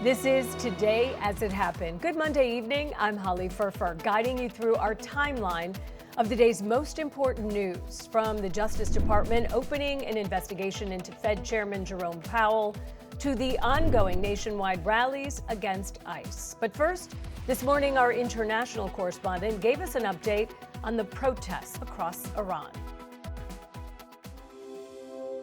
This is Today as It Happened. Good Monday evening. I'm Holly Furfer, guiding you through our timeline of the day's most important news, from the Justice Department opening an investigation into Fed Chairman Jerome Powell to the ongoing nationwide rallies against ICE. But first, this morning, our international correspondent gave us an update on the protests across Iran.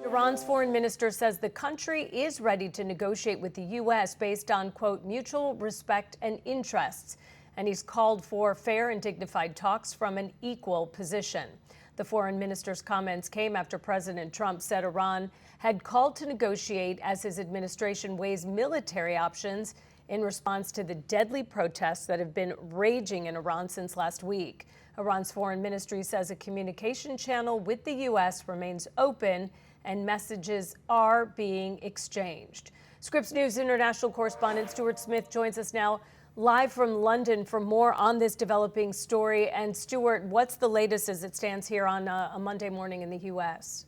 Iran's foreign minister says the country is ready to negotiate with the U.S. based on, quote, mutual respect and interests. And he's called for fair and dignified talks from an equal position. The foreign minister's comments came after President Trump said Iran had called to negotiate as his administration weighs military options in response to the deadly protests that have been raging in Iran since last week. Iran's foreign ministry says a communication channel with the U.S. remains open and messages are being exchanged. Scripps News international correspondent Stuart Smith joins us now live from London for more on this developing story. And Stuart, what's the latest as it stands here on a Monday morning in the U.S.?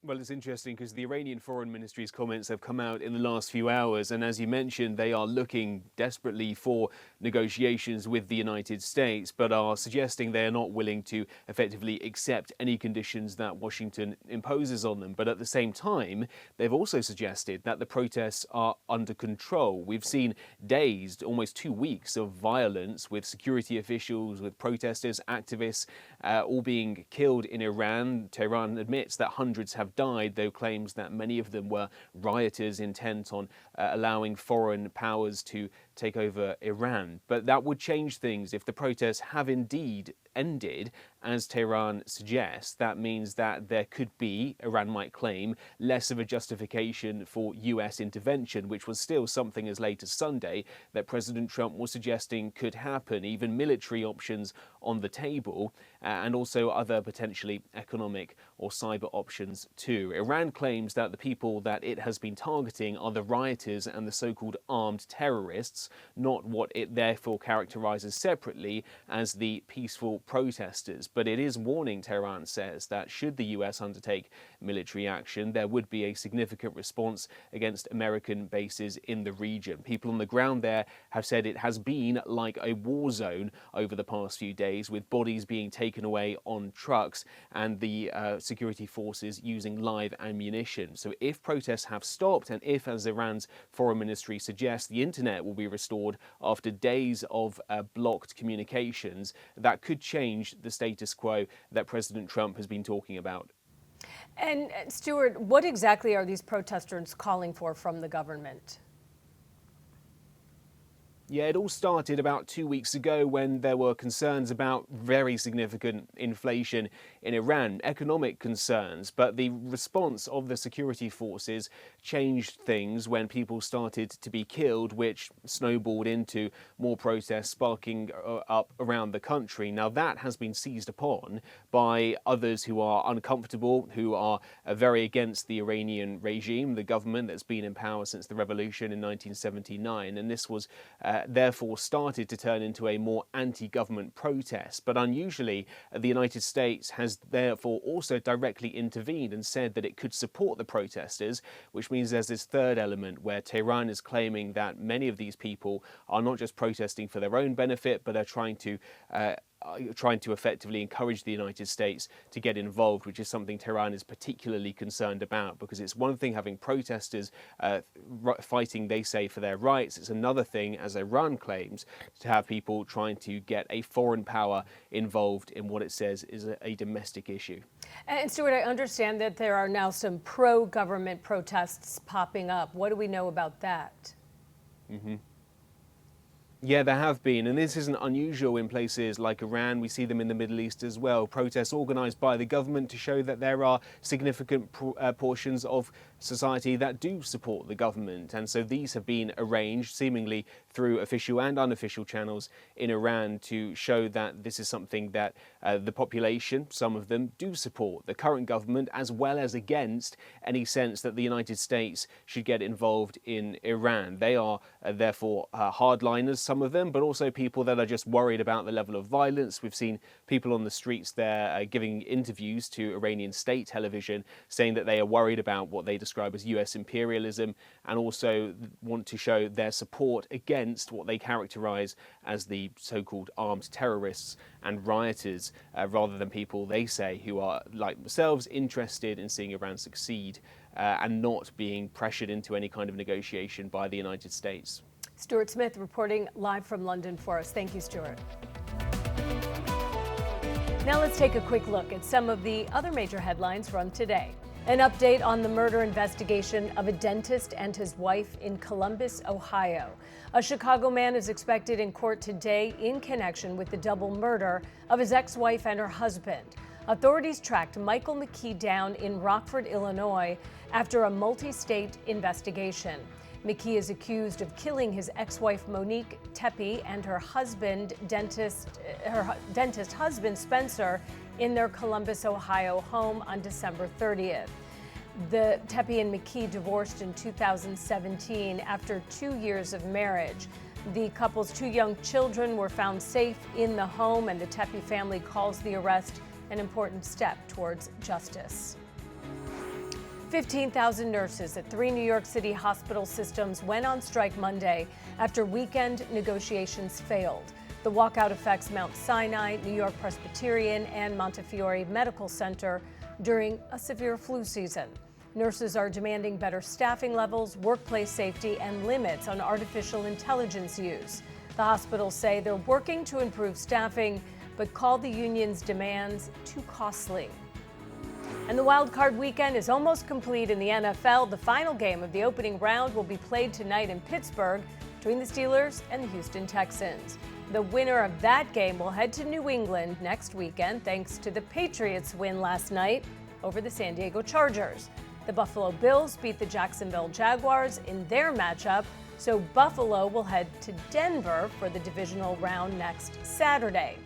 Well, it's interesting because the Iranian Foreign Ministry's comments have come out in the last few hours. And as you mentioned, they are looking desperately for negotiations with the United States, but are suggesting they are not willing to effectively accept any conditions that Washington imposes on them. But at the same time, they've also suggested that the protests are under control. We've seen days, almost 2 weeks of violence with security officials, with protesters, activists, all being killed in Iran. Tehran admits that hundreds have died, though claims that many of them were rioters intent on allowing foreign powers to take over Iran. But that would change things if the protests have indeed ended, as Tehran suggests. That means that there could be, Iran might claim, less of a justification for US intervention, which was still something as late as Sunday that President Trump was suggesting could happen, even military options on the table, and also other potentially economic or cyber options too. Iran claims that the people that it has been targeting are the rioters and the so-called armed terrorists, not what it therefore characterizes separately as the peaceful protesters. But it is warning, Tehran says, that should the US undertake military action, there would be a significant response against American bases in the region. People on the ground there have said it has been like a war zone over the past few days, with bodies being taken away on trucks and the security forces using live ammunition. So if protests have stopped, and if, as Iran's foreign ministry suggests, the internet will be restored after days of blocked communications, that could change the status quo that President Trump has been talking about. And Stuart, what exactly are these protesters calling for from the government? Yeah, it all started about 2 weeks ago when there were concerns about very significant inflation in Iran, economic concerns. But the response of the security forces changed things when people started to be killed, which snowballed into more protests sparking up around the country. Now, that has been seized upon by others who are uncomfortable, who are very against the Iranian regime, the government that's been in power since the revolution in 1979. And this was therefore started to turn into a more anti-government protest. But unusually, the United States has therefore also directly intervened and said that it could support the protesters, which means there's this third element where Tehran is claiming that many of these people are not just protesting for their own benefit, but are trying to effectively encourage the United States to get involved, which is something Tehran is particularly concerned about, because it's one thing having protesters fighting, they say, for their rights. It's another thing, as Iran claims, to have people trying to get a foreign power involved in what it says is a domestic issue. And Stuart, I understand that there are now some pro-government protests popping up. What do we know about that? Yeah, there have been, and this isn't unusual in places like Iran. We see them in the Middle East as well. Protests organised by the government to show that there are significant portions of society that do support the government. And so these have been arranged seemingly through official and unofficial channels in Iran to show that this is something that the population, some of them, do support the current government, as well as against any sense that the United States should get involved in Iran. They are therefore hardliners. some of them, but also people that are just worried about the level of violence. We've seen people on the streets there giving interviews to Iranian state television saying that they are worried about what they describe as US imperialism, and also want to show their support against what they characterize as the so-called armed terrorists and rioters, rather than people, they say, who are, like themselves, interested in seeing Iran succeed and not being pressured into any kind of negotiation by the United States. Stuart Smith reporting live from London for us. Thank you, Stuart. Now let's take a quick look at some of the other major headlines from today. An update on the murder investigation of a dentist and his wife in Columbus, Ohio. A Chicago man is expected in court today in connection with the double murder of his ex-wife and her husband. Authorities tracked Michael McKee down in Rockford, Illinois, after a multi-state investigation. McKee is accused of killing his ex-wife Monique Tepe and her dentist husband Spencer in their Columbus, Ohio home on December 30th. The Tepe and McKee divorced in 2017 after 2 years of marriage. The couple's 2 young children were found safe in the home, and the Tepe family calls the arrest an important step towards justice. 15,000 nurses at 3 New York City hospital systems went on strike Monday after weekend negotiations failed. The walkout affects Mount Sinai, New York Presbyterian, and Montefiore Medical Center during a severe flu season. Nurses are demanding better staffing levels, workplace safety, and limits on artificial intelligence use. The hospitals say they're working to improve staffing, but call the union's demands too costly. And the wild card weekend is almost complete in the NFL. The final game of the opening round will be played tonight in Pittsburgh between the Steelers and the Houston Texans. The winner of that game will head to New England next weekend thanks to the Patriots' win last night over the San Diego Chargers. The Buffalo Bills beat the Jacksonville Jaguars in their matchup, so Buffalo will head to Denver for the divisional round next Saturday.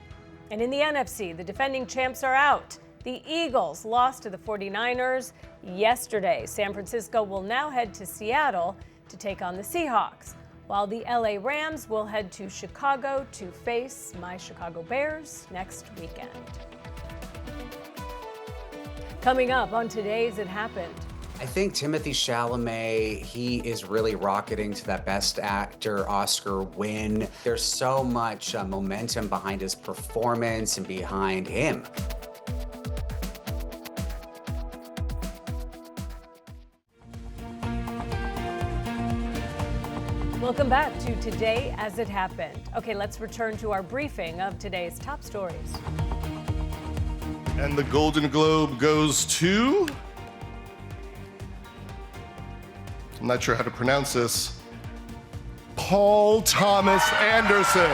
And in the NFC, the defending champs are out. The Eagles lost to the 49ers yesterday. San Francisco will now head to Seattle to take on the Seahawks, while the LA Rams will head to Chicago to face my Chicago Bears next weekend. Coming up on today's It Happened. I think Timothée Chalamet, he is really rocketing to that Best Actor Oscar win. There's so much momentum behind his performance and behind him. Welcome back to Today as It Happened. Okay, let's return to our briefing of today's top stories. And the Golden Globe goes to, I'm not sure how to pronounce this, Paul Thomas Anderson.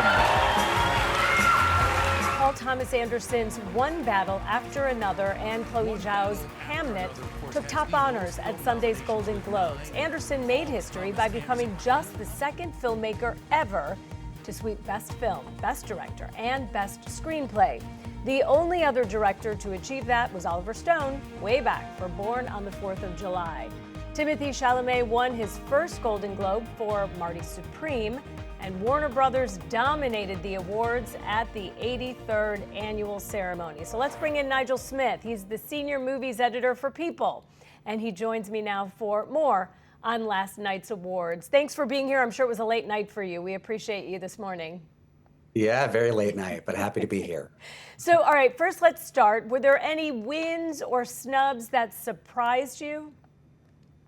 Paul Thomas Anderson's One Battle After Another and Chloe Zhao's Hamnet took top honors at Sunday's Golden Globes. Anderson made history by becoming just the second filmmaker ever to sweep Best Film, Best Director, and Best Screenplay. The only other director to achieve that was Oliver Stone, way back for Born on the 4th of July. Timothée Chalamet won his first Golden Globe for Marty Supreme, and Warner Brothers dominated the awards at the 83rd annual ceremony. So let's bring in Nigel Smith. He's the senior movies editor for People, and he joins me now for more on last night's awards. Thanks for being here. I'm sure it was a late night for you. We appreciate you this morning. Yeah, very late night, but happy to be here. So, all right, first let's start. Were there any wins or snubs that surprised you?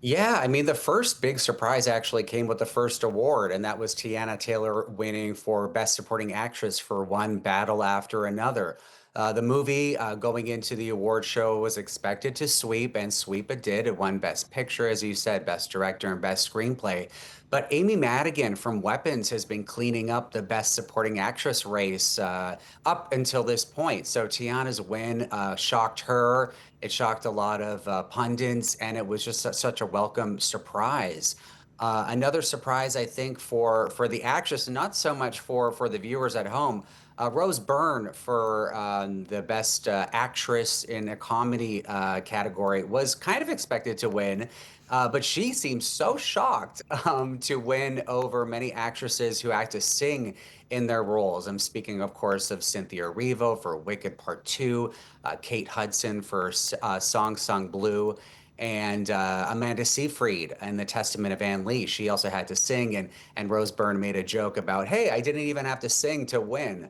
Yeah, I mean, the first big surprise actually came with the first award, and that was Tiana Taylor winning for Best Supporting Actress for One Battle After Another. The movie going into the award show was expected to sweep, and sweep it did. It won Best Picture, as you said, Best Director, and Best Screenplay. But Amy Madigan from Weapons has been cleaning up the Best Supporting Actress race up until this point. So Tiana's win shocked her. It shocked a lot of pundits, and it was just such a welcome surprise. Another surprise, I think, for the actress, and not so much for the viewers at home, Rose Byrne for the Best Actress in a Comedy category was kind of expected to win, but she seems so shocked to win over many actresses who act to sing in their roles. I'm speaking, of course, of Cynthia Erivo for Wicked Part 2, Kate Hudson for Song Sung Blue, and Amanda Seyfried in The Testament of Anne Lee. She also had to sing, and Rose Byrne made a joke about, hey, I didn't even have to sing to win.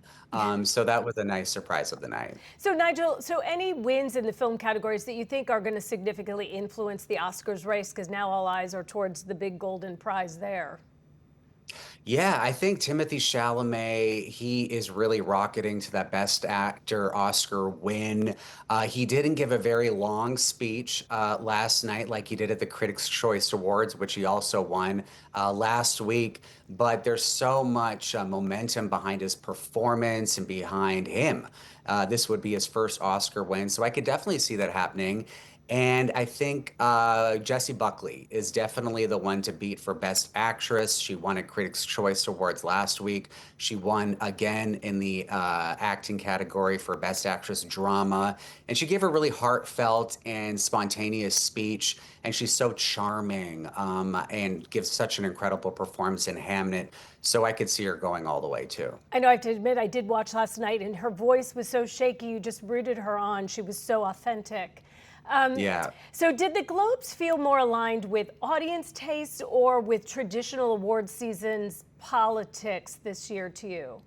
So that was a nice surprise of the night. So Nigel, so any wins in the film categories that you think are going to significantly influence the Oscars race, because now all eyes are towards the big golden prize there? Yeah, I think Timothy Chalamet, he is really rocketing to that Best Actor Oscar win. He didn't give a very long speech last night like he did at the Critics' Choice Awards, which he also won last week. But there's so much momentum behind his performance and behind him. This would be his first Oscar win, so I could definitely see that happening. And I think Jessie Buckley is definitely the one to beat for Best Actress. She won at Critics' Choice Awards last week. She won again in the acting category for Best Actress Drama. And she gave a really heartfelt and spontaneous speech. And she's so charming and gives such an incredible performance in Hamnet. So I could see her going all the way, too. I know I have to admit, I did watch last night, and her voice was so shaky, you just rooted her on. She was so authentic. Yeah. So did the Globes feel more aligned with audience taste or with traditional award seasons politics this year to you?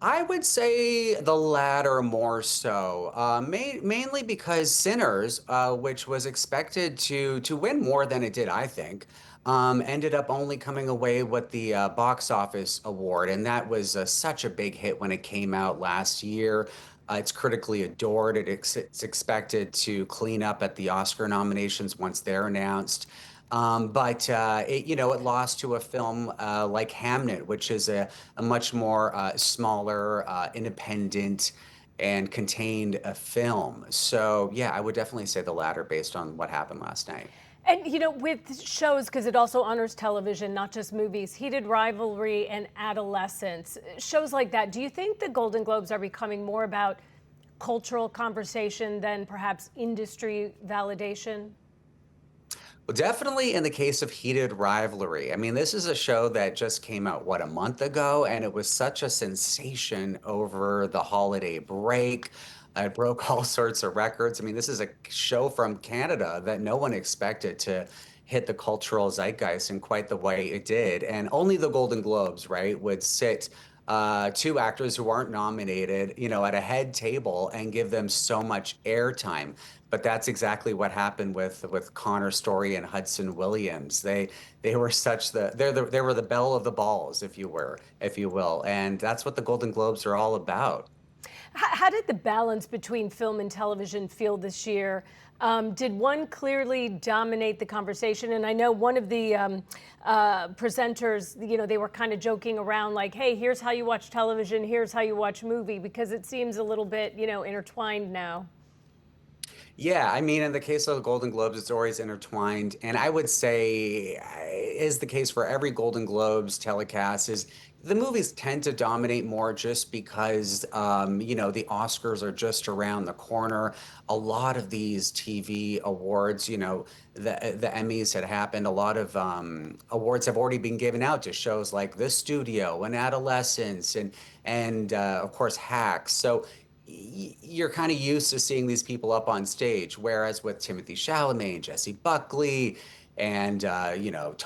I would say the latter more so, mainly because Sinners, which was expected to win more than it did, I think, ended up only coming away with the box office award, and that was such a big hit when it came out last year. It's critically adored. It's expected to clean up at the Oscar nominations once they're announced. But it lost to a film like Hamnet, which is a much more smaller, independent, and contained film. So, yeah, I would definitely say the latter based on what happened last night. And, with shows, because it also honors television, not just movies, Heated Rivalry and Adolescence, shows like that, do you think the Golden Globes are becoming more about cultural conversation than perhaps industry validation? Well, definitely in the case of Heated Rivalry. I mean, this is a show that just came out, what, a month ago? And it was such a sensation over the holiday break. It broke all sorts of records. I mean, this is a show from Canada that no one expected to hit the cultural zeitgeist in quite the way it did. And only the Golden Globes, right, would sit two actors who aren't nominated, at a head table and give them so much airtime. But that's exactly what happened with Connor Story and Hudson Williams. They were they were the belle of the balls, if you will, and that's what the Golden Globes are all about. How did the balance between film and television feel this year? Did one clearly dominate the conversation? And I know one of the presenters, they were kind of joking around like, hey, here's how you watch television, here's how you watch movie, because it seems a little bit, intertwined now. Yeah, I mean, in the case of the Golden Globes, it's always intertwined. And I would say is the case for every Golden Globes telecast is the movies tend to dominate more just because, the Oscars are just around the corner. A lot of these TV awards, the Emmys had happened. A lot of awards have already been given out to shows like The Studio and Adolescence and of course, Hacks. So you're kind of used to seeing these people up on stage, whereas with Timothy Chalamet and Jessie Buckley and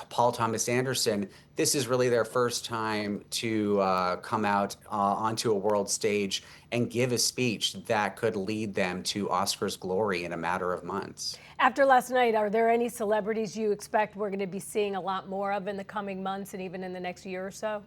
Paul Thomas Anderson, this is really their first time to come out onto a world stage and give a speech that could lead them to Oscars glory in a matter of months. After last night, are there any celebrities you expect we're going to be seeing a lot more of in the coming months and even in the next year or so?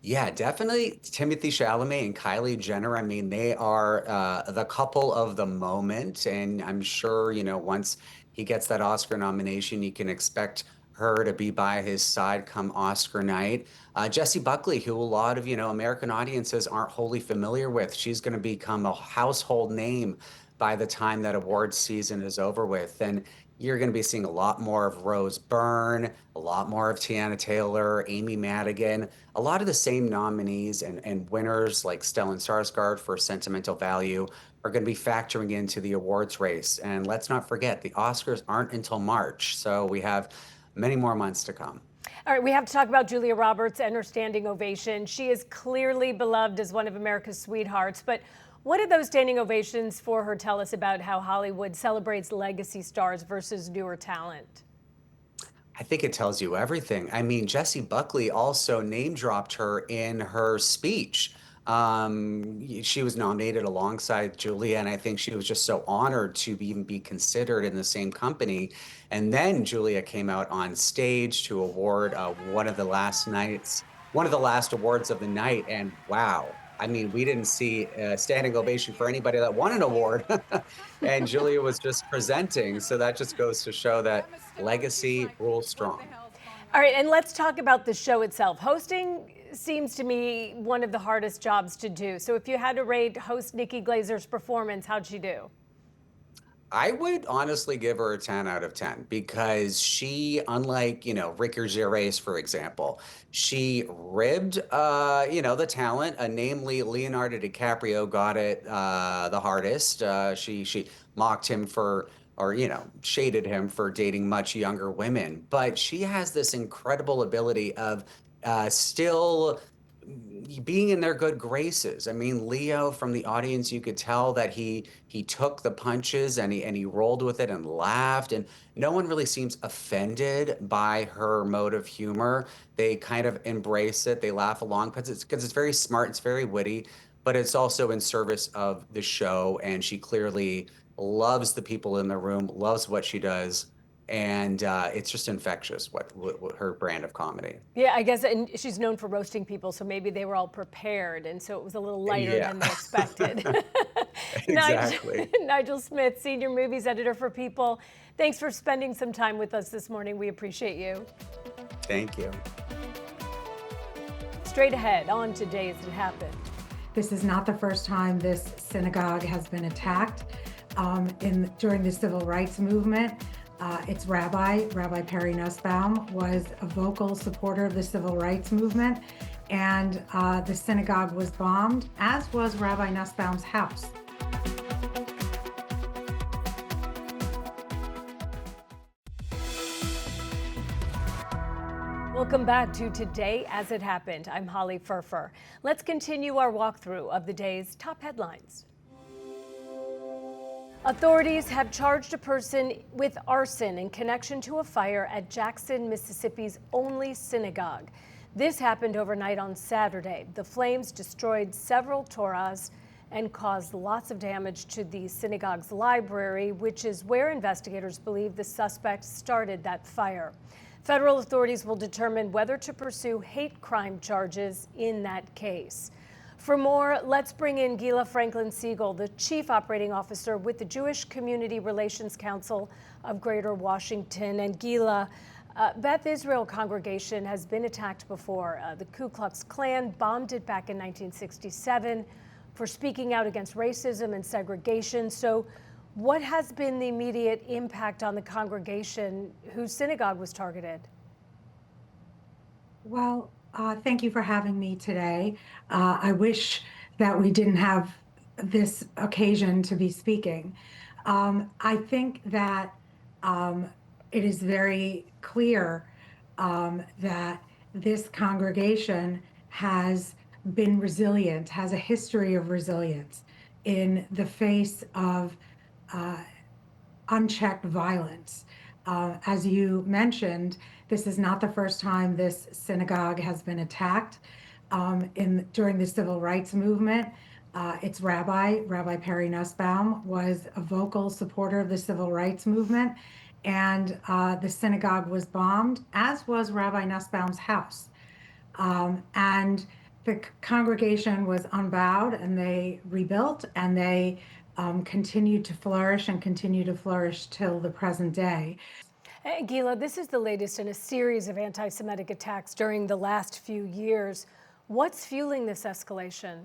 Yeah, definitely Timothy Chalamet and Kylie Jenner. I mean, they are the couple of the moment, and I'm sure, once he gets that Oscar nomination, you can expect her to be by his side come Oscar night. Jessie Buckley, who a lot of, American audiences aren't wholly familiar with, she's going to become a household name by the time that awards season is over with. And you're going to be seeing a lot more of Rose Byrne, a lot more of Tiana Taylor, Amy Madigan, a lot of the same nominees and winners like Stellan Skarsgård for Sentimental Value are going to be factoring into the awards race. And let's not forget, the Oscars aren't until March, so we have many more months to come. All right, we have to talk about Julia Roberts and her standing ovation. She is clearly beloved as one of America's sweethearts, but what did those standing ovations for her tell us about how Hollywood celebrates legacy stars versus newer talent? I think it tells you everything. I mean, Jessie Buckley also name dropped her in her speech. She was nominated alongside Julia, and I think she was just so honored to even be considered in the same company. And then Julia came out on stage to award one of the last awards of the night. And wow, I mean, we didn't see a standing ovation for anybody that won an award. And Julia was just presenting. So that just goes to show that legacy rules strong. All right, and let's talk about the show itself. Hosting seems to me one of the hardest jobs to do. So if you had to rate host Nikki Glazer's performance, how'd she do? I would honestly give her a 10 out of 10 because she, unlike, Ricky Gervais, for example, she ribbed, the talent, namely Leonardo DiCaprio got it the hardest. She mocked him shaded him for dating much younger women. But she has this incredible ability of still being in their good graces. I mean, Leo, from the audience, you could tell that he took the punches and he rolled with it and laughed, and no one really seems offended by her mode of humor. They kind of embrace it. They laugh along because it's very smart, it's very witty, but it's also in service of the show, and she clearly loves the people in the room, loves what she does. And it's just infectious, what her brand of comedy. Yeah, I guess, and she's known for roasting people, so maybe they were all prepared, and so it was a little lighter than they expected. Exactly. Nigel Smith, senior movies editor for People. Thanks for spending some time with us this morning. We appreciate you. Thank you. Straight ahead on Today As It Happened. This is not the first time this synagogue has been attacked during the civil rights movement. Its Rabbi Perry Nussbaum, was a vocal supporter of the civil rights movement, and the synagogue was bombed, as was Rabbi Nussbaum's house. Welcome back to Today As It Happened. I'm Holly Furfer. Let's continue our walkthrough of the day's top headlines. Authorities have charged a person with arson in connection to a fire at Jackson, Mississippi's only synagogue. This happened overnight on Saturday. The flames destroyed several Torahs and caused lots of damage to the synagogue's library, which is where investigators believe the suspect started that fire. Federal authorities will determine whether to pursue hate crime charges in that case. For more, let's bring in Gila Franklin-Siegel, the Chief Operating Officer with the Jewish Community Relations Council of Greater Washington. And Gila, Beth Israel congregation has been attacked before. The Ku Klux Klan bombed it back in 1967 for speaking out against racism and segregation. So what has been the immediate impact on the congregation whose synagogue was targeted? Well, thank you for having me today. I wish that we didn't have this occasion to be speaking. I think that it is very clear that this congregation has been resilient, has a history of resilience in the face of unchecked violence. As you mentioned, this is not the first time this synagogue has been attacked. During the civil rights movement, its Rabbi Perry Nussbaum, was a vocal supporter of the civil rights movement, and the synagogue was bombed, as was Rabbi Nussbaum's house. And the congregation was unbowed, and they rebuilt, and they continued to flourish and continue to flourish till the present day. Hey, Gila, this is the latest in a series of anti-Semitic attacks during the last few years. What's fueling this escalation?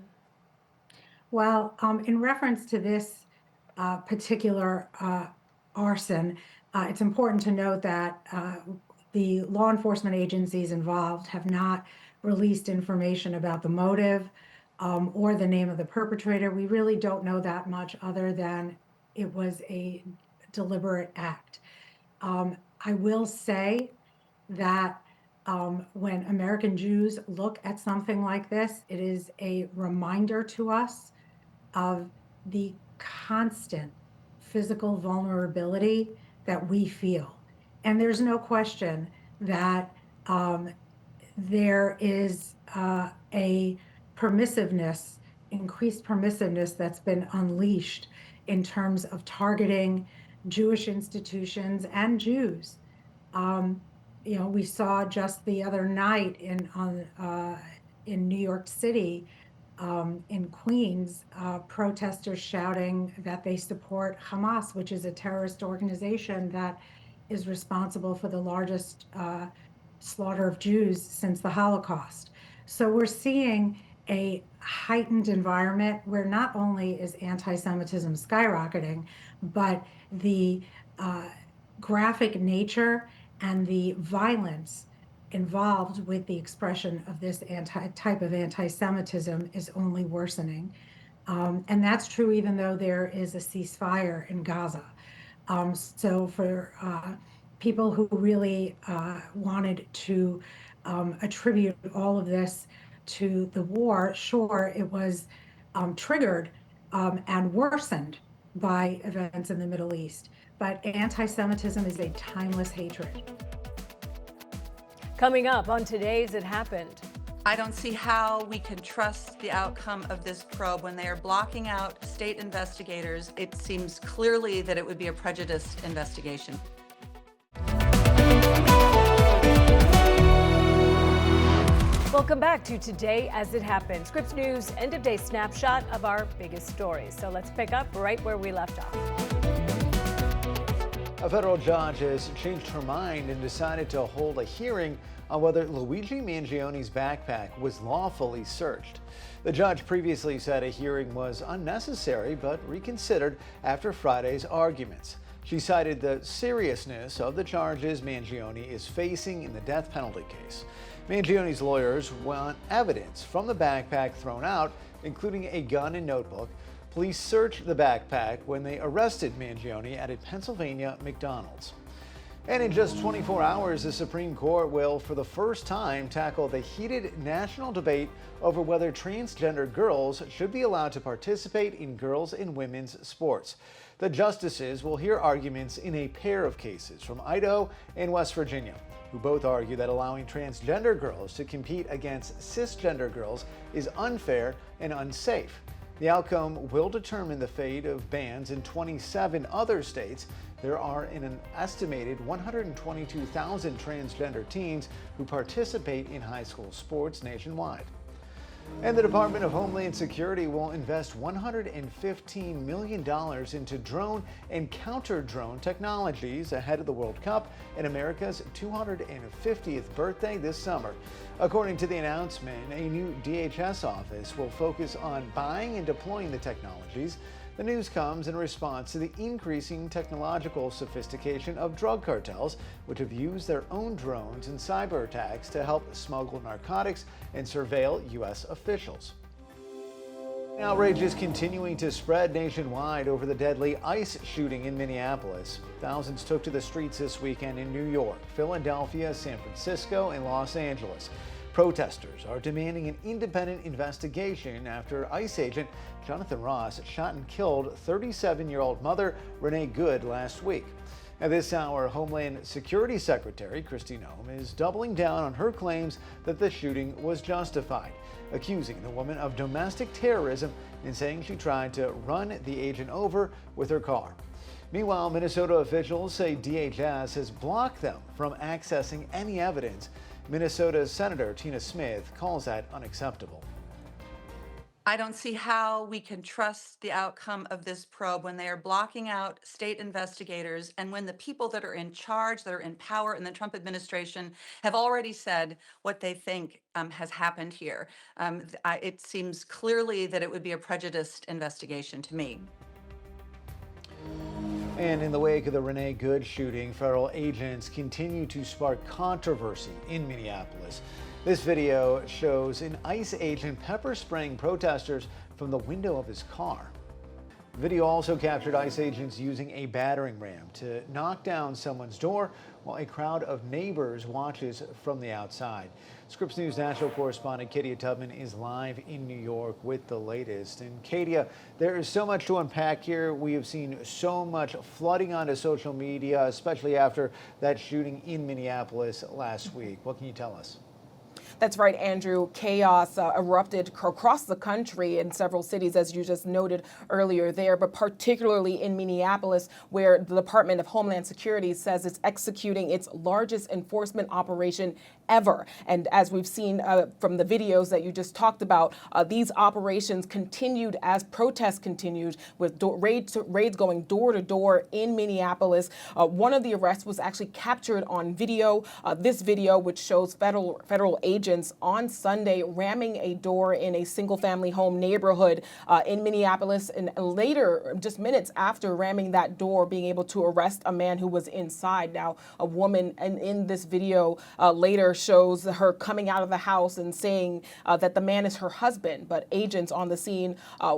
Well, in reference to this particular arson. It's important to note that the law enforcement agencies involved have not released information about the motive or the name of the perpetrator. We really don't know that much other than it was a deliberate act. I will say that when American Jews look at something like this, it is a reminder to us of the constant physical vulnerability that we feel. And there's no question that there is a permissiveness, increased permissiveness that's been unleashed in terms of targeting Jewish institutions and Jews. We saw just the other night in New York City, in Queens, protesters shouting that they support Hamas, which is a terrorist organization that is responsible for the largest slaughter of Jews since the Holocaust. So we're seeing a heightened environment where not only is anti-Semitism skyrocketing, but the graphic nature and the violence involved with the expression of this type of anti-Semitism is only worsening. And that's true even though there is a ceasefire in Gaza. So for people who really wanted to attribute all of this to the war, sure, it was triggered and worsened by events in the Middle East. But anti-Semitism is a timeless hatred. Coming up on today's It Happened. I don't see how we can trust the outcome of this probe when they are blocking out state investigators. It seems clearly that it would be a prejudiced investigation. Welcome back to Today as It Happened, Scripps News end-of-day snapshot of our biggest stories. So let's pick up right where we left off. A federal judge has changed her mind and decided to hold a hearing on whether Luigi Mangioni's backpack was lawfully searched. The judge previously said a hearing was unnecessary, but reconsidered after Friday's arguments. She cited the seriousness of the charges Mangioni is facing in the death penalty case. Mangioni's lawyers want evidence from the backpack thrown out, including a gun and notebook. Police searched the backpack when they arrested Mangioni at a Pennsylvania McDonald's. And in just 24 hours, the Supreme Court will, for the first time, tackle the heated national debate over whether transgender girls should be allowed to participate in girls' and women's sports. The justices will hear arguments in a pair of cases from Idaho and West Virginia, who both argue that allowing transgender girls to compete against cisgender girls is unfair and unsafe. The outcome will determine the fate of bans in 27 other states. There are an estimated 122,000 transgender teens who participate in high school sports nationwide. And the Department of Homeland Security will invest $115 million into drone and counter-drone technologies ahead of the World Cup and America's 250th birthday this summer. According to the announcement, a new DHS office will focus on buying and deploying the technologies. The news comes in response to the increasing technological sophistication of drug cartels, which have used their own drones and cyber attacks to help smuggle narcotics and surveil U.S. officials. Outrage is continuing to spread nationwide over the deadly ICE shooting in Minneapolis. Thousands took to the streets this weekend in New York, Philadelphia, San Francisco, and Los Angeles. Protesters are demanding an independent investigation after ICE agent Jonathan Ross shot and killed 37-year-old mother Renee Good last week. At this hour, Homeland Security Secretary Kristi Noem is doubling down on her claims that the shooting was justified, accusing the woman of domestic terrorism and saying she tried to run the agent over with her car. Meanwhile, Minnesota officials say DHS has blocked them from accessing any evidence. Minnesota's Senator Tina Smith calls that unacceptable. I don't see how we can trust the outcome of this probe when they are blocking out state investigators and when the people that are in charge, that are in power in the Trump administration have already said what they think has happened here. It seems clearly that it would be a prejudiced investigation to me. And in the wake of the Renee Good shooting, federal agents continue to spark controversy in Minneapolis. This video shows an ICE agent pepper spraying protesters from the window of his car. The video also captured ICE agents using a battering ram to knock down someone's door while a crowd of neighbors watches from the outside. Scripps News national correspondent Katia Tubman is live in New York with the latest. And Katia, there is so much to unpack here. We have seen so much flooding onto social media, especially after that shooting in Minneapolis last week. What can you tell us? That's right, Andrew. Chaos erupted across the country in several cities, as you just noted earlier there, but particularly in Minneapolis, where the Department of Homeland Security says it's executing its largest enforcement operation ever. And as we've seen from the videos that you just talked about, these operations continued as protests continued, with raids going door to door in Minneapolis. One of the arrests was actually captured on video. This video, which shows federal agents on Sunday ramming a door in a single-family home neighborhood in Minneapolis, and later, just minutes after ramming that door, being able to arrest a man who was inside. Now, a woman in this video later shows her coming out of the house and saying that the man is her husband, but agents on the scene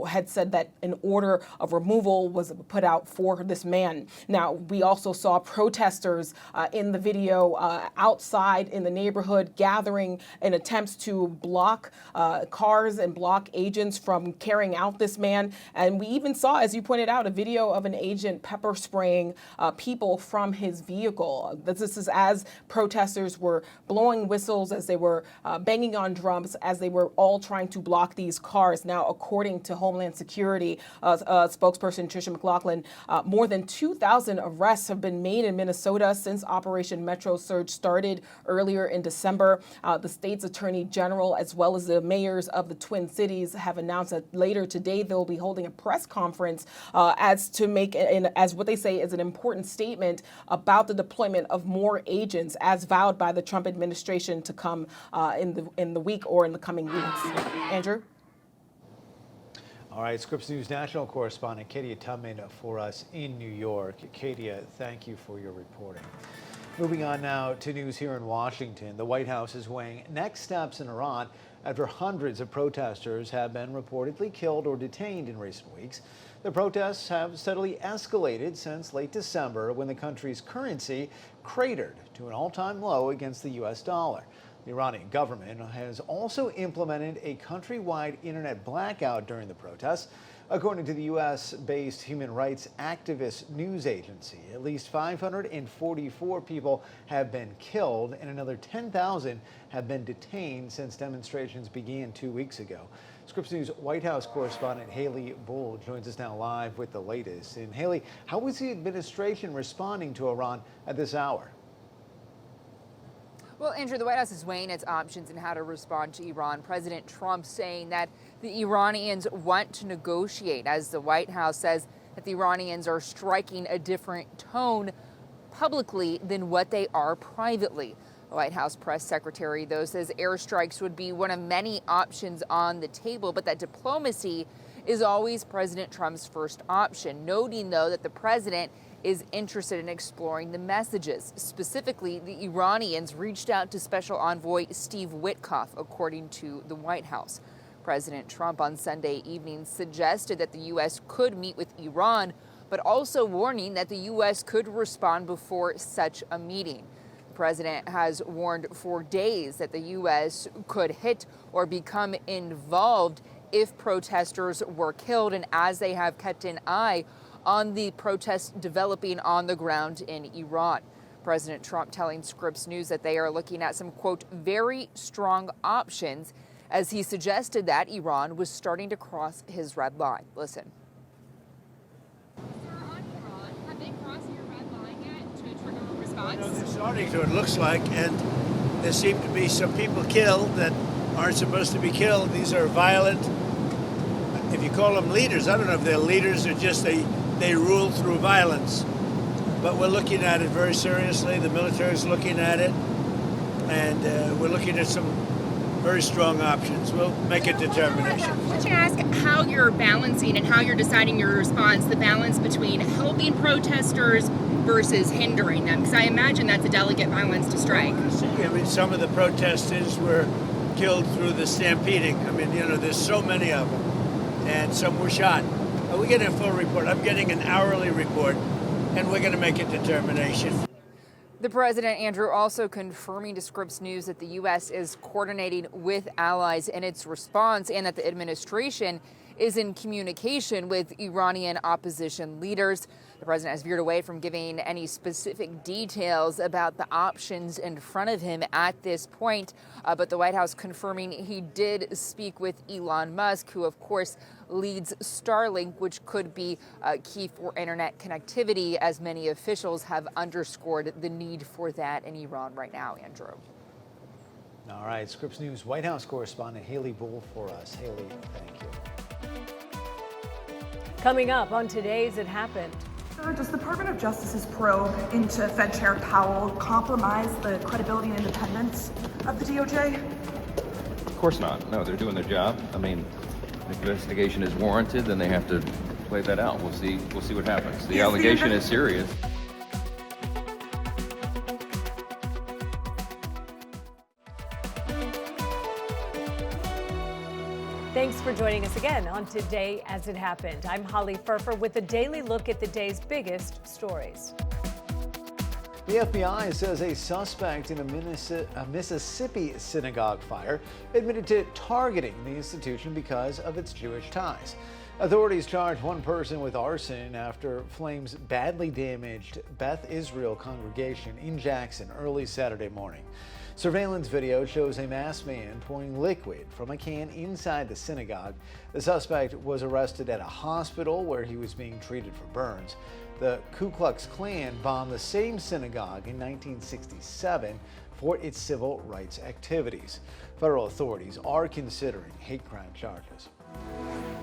had said that an order of removal was put out for this man. Now, we also saw protesters in the video outside in the neighborhood gathering in attempts to block cars and block agents from carrying out this man. And we even saw, as you pointed out, a video of an agent pepper spraying people from his vehicle. This is as protesters were blowing whistles, as they were banging on drums, as they were all trying to block these cars. Now, according to Homeland Security spokesperson Tricia McLaughlin, more than 2,000 arrests have been made in Minnesota since Operation Metro Surge started earlier in December. The state's attorney general, as well as the mayors of the Twin Cities, have announced that later today they'll be holding a press conference as what they say is an important statement about the deployment of more agents, as vowed by the Trump administration to come in the week or in the coming weeks. Andrew? All right, Scripps News national correspondent Katia Tubman for us in New York. Katia, thank you for your reporting. Moving on now to news here in Washington. The White House is weighing next steps in Iran after hundreds of protesters have been reportedly killed or detained in recent weeks. The protests have steadily escalated since late December, when the country's currency cratered to an all-time low against the U.S. dollar. The Iranian government has also implemented a countrywide internet blackout during the protests. According to the U.S.-based human rights activist news agency, at least 544 people have been killed and another 10,000 have been detained since demonstrations began 2 weeks ago. Scripps News White House correspondent Haley Bull joins us now live with the latest. And Haley, how is the administration responding to Iran at this hour? Well, Andrew, the White House is weighing its options in how to respond to Iran. President Trump saying that the Iranians want to negotiate, as the White House says that the Iranians are striking a different tone publicly than what they are privately. The White House press secretary, though, says airstrikes would be one of many options on the table, but that diplomacy is always President Trump's first option, noting, though, that the president is interested in exploring the messages. Specifically, the Iranians reached out to Special Envoy Steve Witkoff, according to the White House. President Trump on Sunday evening suggested that the U.S. could meet with Iran, but also warning that the U.S. could respond before such a meeting. The president has warned for days that the U.S. could hit or become involved if protesters were killed, and as they have kept an eye on the protests developing on the ground in Iran. President Trump telling Scripps News that they are looking at some, quote, very strong options, as he suggested that Iran was starting to cross his red line. Listen. Sir, on Iran, have they crossed your red line yet to trigger a response? Well, no, they're starting to, it looks like, and there seem to be some people killed that aren't supposed to be killed. These are violent, if you call them leaders, I don't know if they're leaders or just they rule through violence. But we're looking at it very seriously. The military is looking at it, and we're looking at some very strong options. We'll make a determination. Could you ask how you're balancing and how you're deciding your response, the balance between helping protesters versus hindering them? Because I imagine that's a delicate balance to strike. I mean, some of the protesters were killed through the stampeding. I mean, you know, there's so many of them, and some were shot. We're getting a full report. I'm getting an hourly report, and we're going to make a determination. The president, Andrew, also confirming to Scripps News that the U.S. is coordinating with allies in its response and that the administration is in communication with Iranian opposition leaders. The president has veered away from giving any specific details about the options in front of him at this point, but the White House confirming he did speak with Elon Musk, who, of course, leads Starlink, which could be key for internet connectivity, as many officials have underscored the need for that in Iran right now, Andrew. All right, Scripps News White House correspondent Haley Bull for us. Haley, thank you. Coming up on Today's It Happened. Does the Department of Justice's probe into Fed Chair Powell compromise the credibility and independence of the DOJ? Of course not. No, they're doing their job. I mean, if the investigation is warranted, then they have to play that out. We'll see what happens. The allegation is serious. Thanks for joining us again on Today As It Happened. I'm Holly Furfer with a daily look at the day's biggest stories. The FBI says a suspect in a Mississippi synagogue fire admitted to targeting the institution because of its Jewish ties. Authorities charged one person with arson after flames badly damaged Beth Israel congregation in Jackson early Saturday morning. Surveillance video shows a masked man pouring liquid from a can inside the synagogue. The suspect was arrested at a hospital where he was being treated for burns. The Ku Klux Klan bombed the same synagogue in 1967 for its civil rights activities. Federal authorities are considering hate crime charges.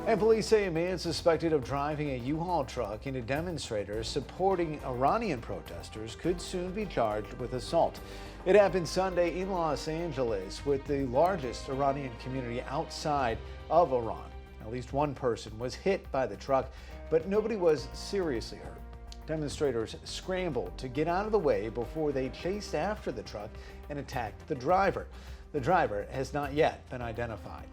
And police say a man suspected of driving a U-Haul truck into demonstrators supporting Iranian protesters could soon be charged with assault. It happened Sunday in Los Angeles, with the largest Iranian community outside of Iran. At least one person was hit by the truck, but nobody was seriously hurt. Demonstrators scrambled to get out of the way before they chased after the truck and attacked the driver. The driver has not yet been identified.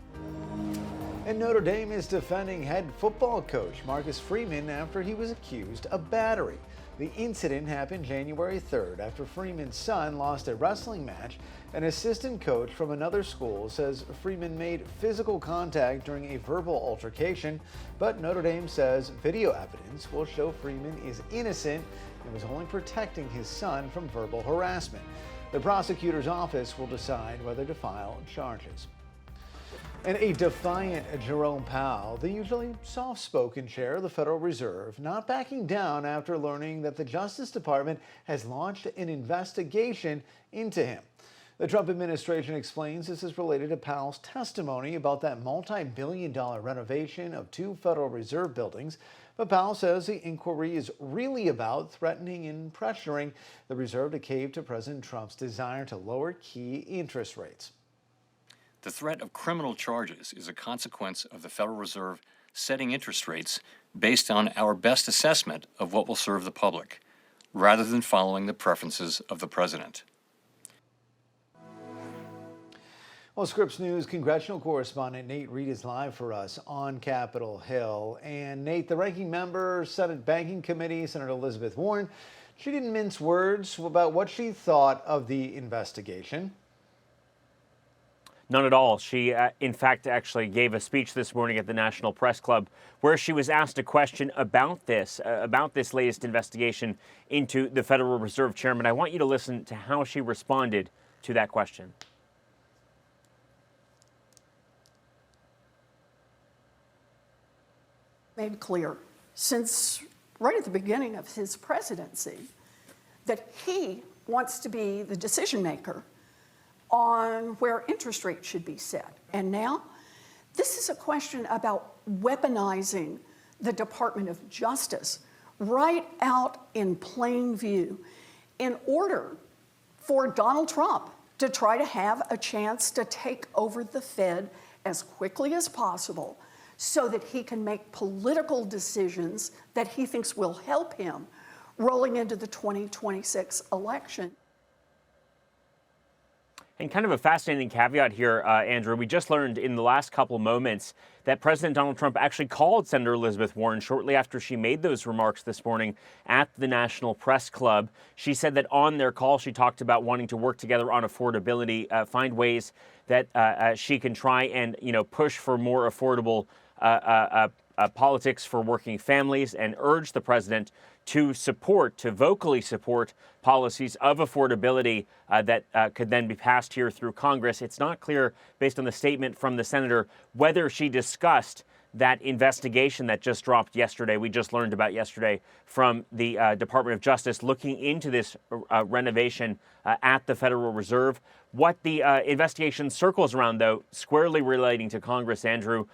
And Notre Dame is defending head football coach Marcus Freeman after he was accused of battery. The incident happened January 3rd after Freeman's son lost a wrestling match. An assistant coach from another school says Freeman made physical contact during a verbal altercation, but Notre Dame says video evidence will show Freeman is innocent and was only protecting his son from verbal harassment. The prosecutor's office will decide whether to file charges. And a defiant Jerome Powell, the usually soft-spoken chair of the Federal Reserve, not backing down after learning that the Justice Department has launched an investigation into him. The Trump administration explains this is related to Powell's testimony about that multi-billion-dollar renovation of 2 Federal Reserve buildings. But Powell says the inquiry is really about threatening and pressuring the Reserve to cave to President Trump's desire to lower key interest rates. The threat of criminal charges is a consequence of the Federal Reserve setting interest rates based on our best assessment of what will serve the public, rather than following the preferences of the president. Well, Scripps News congressional correspondent Nate Reed is live for us on Capitol Hill. And Nate, the ranking member, Senate Banking Committee, Senator Elizabeth Warren, she didn't mince words about what she thought of the investigation. None at all. She, in fact, actually gave a speech this morning at the National Press Club where she was asked a question about this latest investigation into the Federal Reserve Chairman. I want you to listen to how she responded to that question. Made clear since right at the beginning of his presidency that he wants to be the decision maker on where interest rates should be set. And now, this is a question about weaponizing the Department of Justice right out in plain view in order for Donald Trump to try to have a chance to take over the Fed as quickly as possible so that he can make political decisions that he thinks will help him rolling into the 2026 election. And kind of a fascinating caveat here, Andrew. We just learned in the last couple moments that President Donald Trump actually called Senator Elizabeth Warren shortly after she made those remarks this morning at the National Press Club. She said that on their call, she talked about wanting to work together on affordability, find ways that she can try and, push for more affordable politics for working families, and urge the president to vocally support policies of affordability that could then be passed here through Congress. It's not clear, based on the statement from the senator, whether she discussed that investigation that just dropped yesterday. We just learned about yesterday from the Department of Justice looking into this renovation at the Federal Reserve. What the investigation circles around, though, squarely relating to Congress, Andrew,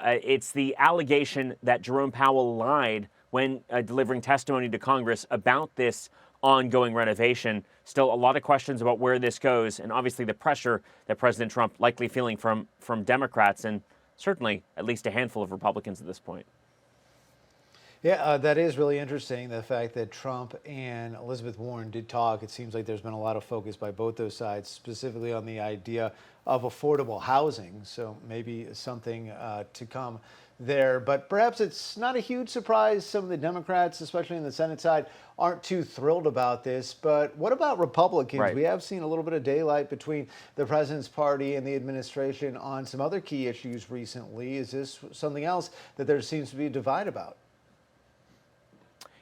it's the allegation that Jerome Powell lied when delivering testimony to Congress about this ongoing renovation. Still a lot of questions about where this goes, and obviously the pressure that President Trump likely feeling from Democrats and certainly at least a handful of Republicans at this point. Yeah, that is really interesting, the fact that Trump and Elizabeth Warren did talk. It seems like there's been a lot of focus by both those sides, specifically on the idea of affordable housing. So maybe something to come there. But perhaps it's not a huge surprise some of the Democrats, especially on the Senate side, aren't too thrilled about this. But what about Republicans? Right. We have seen a little bit of daylight between the president's party and the administration on some other key issues recently. Is this something else that there seems to be a divide about?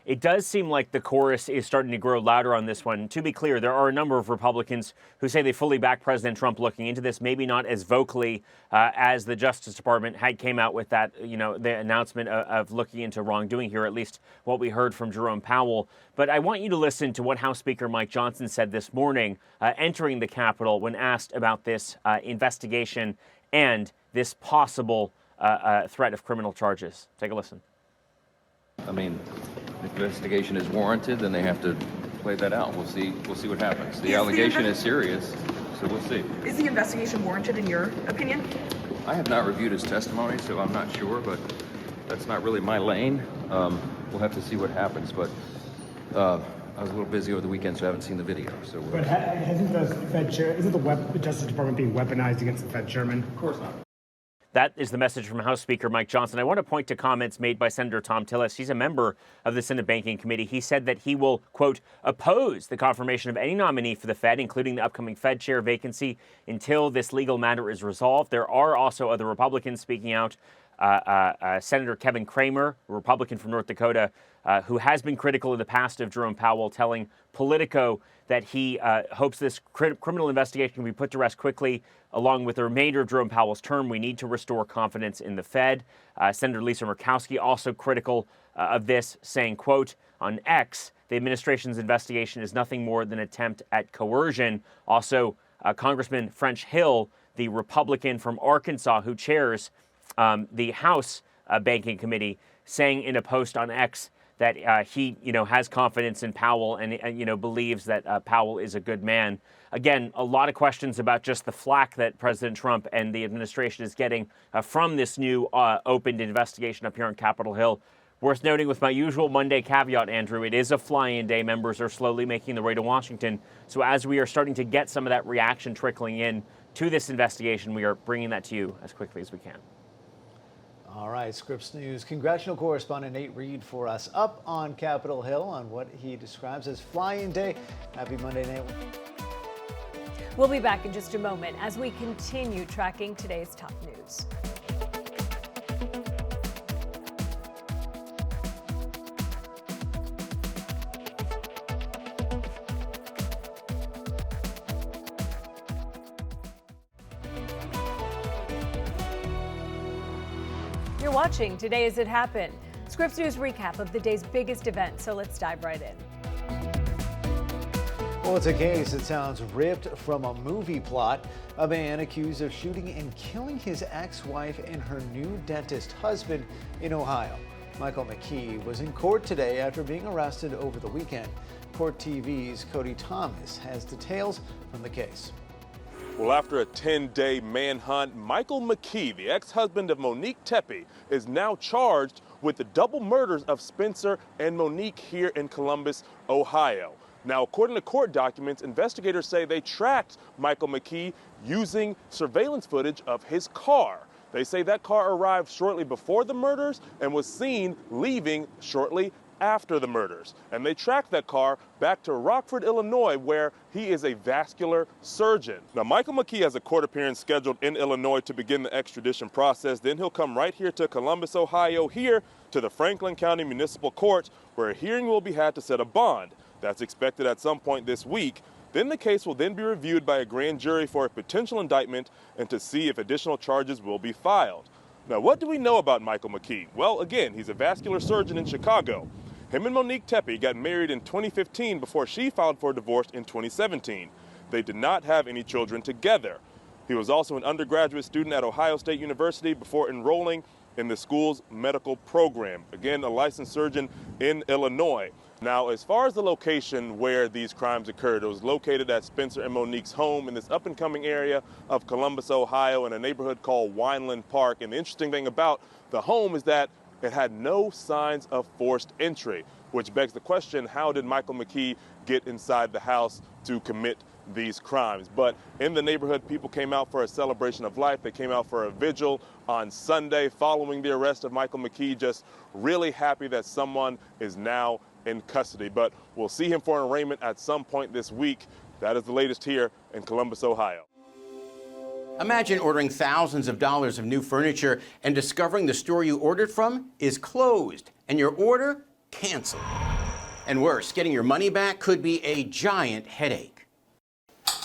It does seem like the chorus is starting to grow louder on this one. To be clear, there are a number of Republicans who say they fully back President Trump looking into this, maybe not as vocally as the Justice Department had came out with that, the announcement of looking into wrongdoing here, at least what we heard from Jerome Powell. But I want you to listen to what House Speaker Mike Johnson said this morning, entering the Capitol when asked about this investigation and this possible threat of criminal charges. Take a listen. I mean, if investigation is warranted, then they have to play that out. We'll see what happens. The allegation is serious, so we'll see. Is the investigation warranted in your opinion? I have not reviewed his testimony, so I'm not sure, but that's not really my lane. We'll have to see what happens, but I was a little busy over the weekend, so I haven't seen the video. So, but isn't the Justice Department being weaponized against the Fed chairman? Of course not. That is the message from House Speaker Mike Johnson. I want to point to comments made by Senator Tom Tillis. He's a member of the Senate Banking Committee. He said that he will, quote, oppose the confirmation of any nominee for the Fed, including the upcoming Fed chair vacancy, until this legal matter is resolved. There are also other Republicans speaking out. Senator Kevin Cramer, a Republican from North Dakota, who has been critical in the past of Jerome Powell, telling Politico that he hopes this criminal investigation can be put to rest quickly. Along with the remainder of Jerome Powell's term, we need to restore confidence in the Fed. Senator Lisa Murkowski also critical of this, saying, quote, on X, the administration's investigation is nothing more than an attempt at coercion. Also, Congressman French Hill, the Republican from Arkansas who chairs the House Banking Committee, saying in a post on X that he, has confidence in Powell and believes that Powell is a good man. Again, a lot of questions about just the flack that President Trump and the administration is getting from this new opened investigation up here on Capitol Hill. Worth noting, with my usual Monday caveat, Andrew, it is a fly-in day. Members are slowly making their way to Washington. So as we are starting to get some of that reaction trickling in to this investigation, we are bringing that to you as quickly as we can. All right, Scripps News congressional correspondent Nate Reed for us up on Capitol Hill on what he describes as fly-in day. Happy Monday, Nate. We'll be back in just a moment as we continue tracking today's top news. You're watching Today As It Happened, Scripps News recap of the day's biggest event. So let's dive right in. Well, it's a case that sounds ripped from a movie plot. A man accused of shooting and killing his ex-wife and her new dentist husband in Ohio. Michael McKee was in court today after being arrested over the weekend. Court TV's Cody Thomas has details from the case. Well, after a 10-day manhunt, Michael McKee, the ex-husband of Monique Tepe, is now charged with the double murders of Spencer and Monique here in Columbus, Ohio. Now, according to court documents, investigators say they tracked Michael McKee using surveillance footage of his car. They say that car arrived shortly before the murders and was seen leaving shortly after the murders. And they tracked that car back to Rockford, Illinois, where he is a vascular surgeon. Now, Michael McKee has a court appearance scheduled in Illinois to begin the extradition process. Then he'll come right here to Columbus, Ohio, here to the Franklin County Municipal Court, where a hearing will be had to set a bond. That's expected at some point this week. Then the case will then be reviewed by a grand jury for a potential indictment and to see if additional charges will be filed. Now, what do we know about Michael McKee? Well, again, he's a vascular surgeon in Chicago. Him and Monique Tepe got married in 2015 before she filed for divorce in 2017. They did not have any children together. He was also an undergraduate student at Ohio State University before enrolling in the school's medical program. Again, a licensed surgeon in Illinois. Now, as far as the location where these crimes occurred, it was located at Spencer and Monique's home in this up-and-coming area of Columbus, Ohio, in a neighborhood called Wineland Park. And the interesting thing about the home is that it had no signs of forced entry, which begs the question, how did Michael McKee get inside the house to commit these crimes? But in the neighborhood, people came out for a celebration of life. They came out for a vigil on Sunday following the arrest of Michael McKee, just really happy that someone is now in custody. But we'll see him for an arraignment at some point this week. That is the latest here in Columbus, Ohio. Imagine ordering thousands of dollars of new furniture and discovering the store you ordered from is closed and your order canceled. And worse, getting your money back could be a giant headache.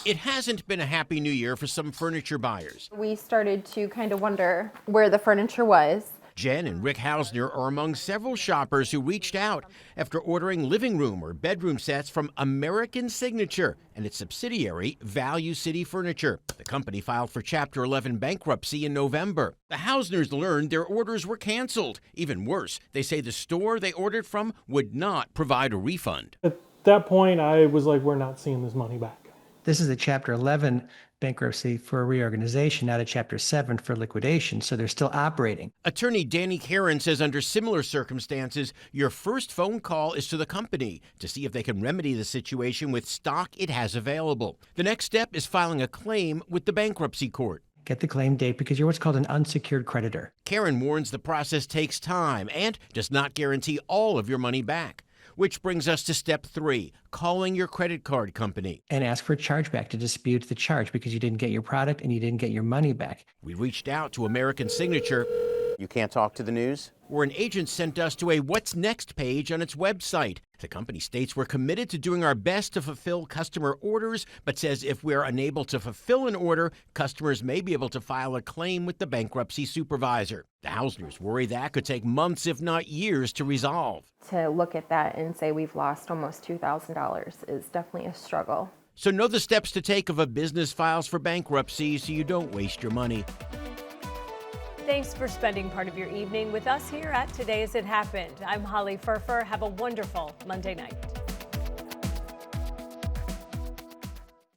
It hasn't been a happy new year for some furniture buyers. We started to kind of wonder where the furniture was. Jen and Rick Hausner are among several shoppers who reached out after ordering living room or bedroom sets from American Signature and its subsidiary, Value City Furniture. The company filed for Chapter 11 bankruptcy in November. The Hausners learned their orders were canceled. Even worse, they say the store they ordered from would not provide a refund. At that point, I was like, we're not seeing this money back. This is a Chapter 11 bankruptcy for a reorganization, not a Chapter 7 for liquidation, so they're still operating. Attorney Danny Karen says under similar circumstances, your first phone call is to the company to see if they can remedy the situation with stock it has available. The next step is filing a claim with the bankruptcy court. Get the claim date because you're what's called an unsecured creditor. Karen warns the process takes time and does not guarantee all of your money back. Which brings us to step 3, calling your credit card company. And ask for a chargeback to dispute the charge because you didn't get your product and you didn't get your money back. We reached out to American Signature. You can't talk to the news? Where an agent sent us to a What's Next page on its website. The company states we're committed to doing our best to fulfill customer orders, but says if we're unable to fulfill an order, customers may be able to file a claim with the bankruptcy supervisor. The Hausners worry that could take months, if not years, to resolve. To look at that and say we've lost almost $2,000 is definitely a struggle. So know the steps to take if a business files for bankruptcy so you don't waste your money. Thanks for spending part of your evening with us here at Today As It Happened. I'm Holly Furfer. Have a wonderful Monday night.